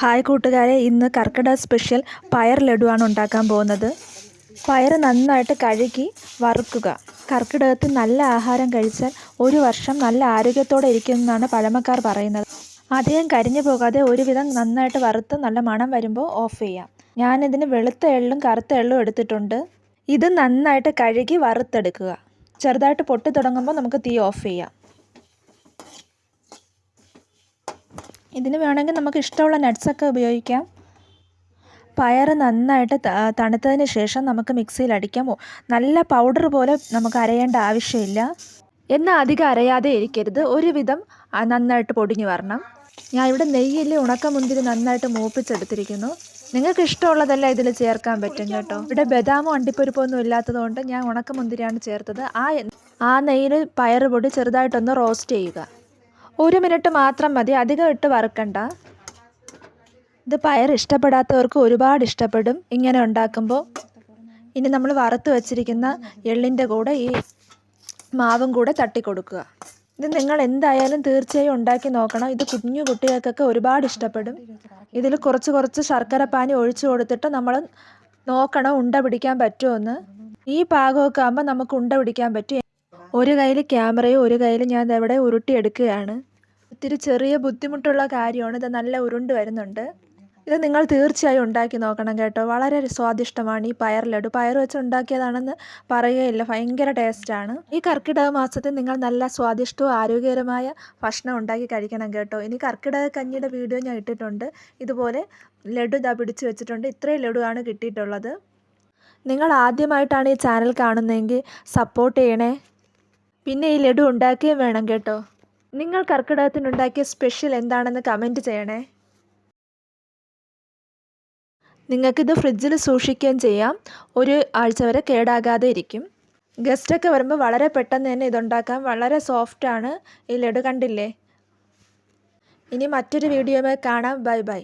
Hi കൂട്ടുകാരെ, ഇന്ന് കർക്കിടക special പയർ ലഡുവാണ് ഉണ്ടാക്കാൻ പോകുന്നത്. പയർ നന്നായിട്ട് കഴുകി വറുക്കുക. കർക്കിടകത്തിൽ നല്ല ആഹാരം കഴിച്ചാൽ ഒരു വർഷം നല്ല ആരോഗ്യത്തോടെ ഇരിക്കുമെന്നാണ് പഴമക്കാർ പറയുന്നത്. അധികം കരിഞ്ഞു പോകാതെ ഒരുവിധം നന്നായിട്ട് വറുത്ത് നല്ല മണം വരുമ്പോൾ ഓഫ് ചെയ്യാം. ഞാനിതിന് വെളുത്ത എള്ളും കറുത്ത എള്ളും എടുത്തിട്ടുണ്ട്. ഇത് നന്നായിട്ട് കഴുകി വറുത്തെടുക്കുക. ചെറുതായിട്ട് പൊട്ടി തുടങ്ങുമ്പോൾ നമുക്ക് തീ ഓഫ് ചെയ്യാം. ഇതിന് വേണമെങ്കിൽ നമുക്ക് ഇഷ്ടമുള്ള നട്ട്സൊക്കെ ഉപയോഗിക്കാം. പയർ നന്നായിട്ട് തണുത്തതിന് ശേഷം നമുക്ക് മിക്സിയിൽ അടിക്കാം. നല്ല പൗഡർ പോലെ നമുക്ക് അരയേണ്ട ആവശ്യമില്ല. എന്നാൽ അധികം അരയാതെ ഇരിക്കരുത്, ഒരുവിധം നന്നായിട്ട് പൊടിഞ്ഞു വരണം. ഞാൻ ഇവിടെ നെയ്യിൽ ഉണക്കമുന്തിരി നന്നായിട്ട് മൂപ്പിച്ചെടുത്തിരിക്കുന്നു. നിങ്ങൾക്ക് ഇഷ്ടമുള്ളതെല്ലാം ഇതിൽ ചേർക്കാൻ പറ്റും കേട്ടോ. ഇവിടെ ബദാമോ അണ്ടിപ്പരിപ്പൊന്നും ഇല്ലാത്തതുകൊണ്ട് ഞാൻ ഉണക്കമുന്തിരിയാണ് ചേർത്തത്. ആ നെയ്യിൽ പയർ പൊടി ചെറുതായിട്ടൊന്ന് റോസ്റ്റ് ചെയ്യുക. 1 മിനിറ്റ് മാത്രം മതി, അധികം ഇട്ട് വറുക്കണ്ട. ഇത് പയർ ഇഷ്ടപ്പെടാത്തവർക്ക് ഒരുപാട് ഇഷ്ടപ്പെടും ഇങ്ങനെ ഉണ്ടാക്കുമ്പോൾ. ഇനി നമ്മൾ വറുത്ത് വച്ചിരിക്കുന്ന എള്ളിൻ്റെ കൂടെ ഈ മാവും കൂടെ തട്ടിക്കൊടുക്കുക. ഇത് നിങ്ങൾ എന്തായാലും തീർച്ചയായും ഉണ്ടാക്കി നോക്കണം. ഇത് കുഞ്ഞു കുട്ടികൾക്കൊക്കെ ഒരുപാട് ഇഷ്ടപ്പെടും. ഇതിൽ കുറച്ച് ശർക്കര പാനി ഒഴിച്ചു കൊടുത്തിട്ട് നമ്മൾ നോക്കണം ഉണ്ട പിടിക്കാൻ പറ്റുമെന്ന്. ഈ പാകമൊക്കെ ആകുമ്പോൾ നമുക്ക് ഉണ്ട പിടിക്കാൻ പറ്റും. ഒരു കയ്യിൽ ക്യാമറയും ഒരു കയ്യിൽ ഞാൻ ഇവിടെ ഉരുട്ടിയെടുക്കുകയാണ്. ഒത്തിരി ചെറിയ ബുദ്ധിമുട്ടുള്ള കാര്യമാണ്. ഇത് നല്ല ഉരുണ്ട് വരുന്നുണ്ട്. ഇത് നിങ്ങൾ തീർച്ചയായും ഉണ്ടാക്കി നോക്കണം കേട്ടോ. വളരെ സ്വാദിഷ്ടമാണ് ഈ പയർ ലഡു. പയർ വെച്ച് ഉണ്ടാക്കിയതാണെന്ന് പറയുകയില്ല, ഭയങ്കര ടേസ്റ്റാണ്. ഈ കർക്കിടക മാസത്തിൽ നിങ്ങൾ നല്ല സ്വാദിഷ്ടവും ആരോഗ്യകരമായ ഭക്ഷണം ഉണ്ടാക്കി കഴിക്കണം കേട്ടോ. ഇനി കർക്കിടക കഞ്ഞിയുടെ വീഡിയോ ഞാൻ ഇട്ടിട്ടുണ്ട്. ഇതുപോലെ ലഡു പിടിച്ച് വെച്ചിട്ടുണ്ട്. ഇത്രയും ലഡുവാണ് കിട്ടിയിട്ടുള്ളത്. നിങ്ങൾ ആദ്യമായിട്ടാണ് ഈ ചാനൽ കാണുന്നതെങ്കിൽ സപ്പോർട്ട് ചെയ്യണേ. പിന്നെ ഈ ലഡു ഉണ്ടാക്കുകയും വേണം കേട്ടോ. നിങ്ങൾ കർക്കിടകത്തിനുണ്ടാക്കിയ സ്പെഷ്യൽ എന്താണെന്ന് കമൻറ്റ് ചെയ്യണേ. നിങ്ങൾക്കിത് ഫ്രിഡ്ജിൽ സൂക്ഷിക്കുകയും ചെയ്യാം. 1 ആഴ്ച വരെ കേടാകാതെ ഇരിക്കും. ഗസ്റ്റൊക്കെ വരുമ്പോൾ വളരെ പെട്ടെന്ന് തന്നെ ഇതുണ്ടാക്കാം. വളരെ സോഫ്റ്റാണ് ഈ ലഡു, കണ്ടില്ലേ. ഇനി മറ്റൊരു വീഡിയോയിൽ കാണാം. Bye bye.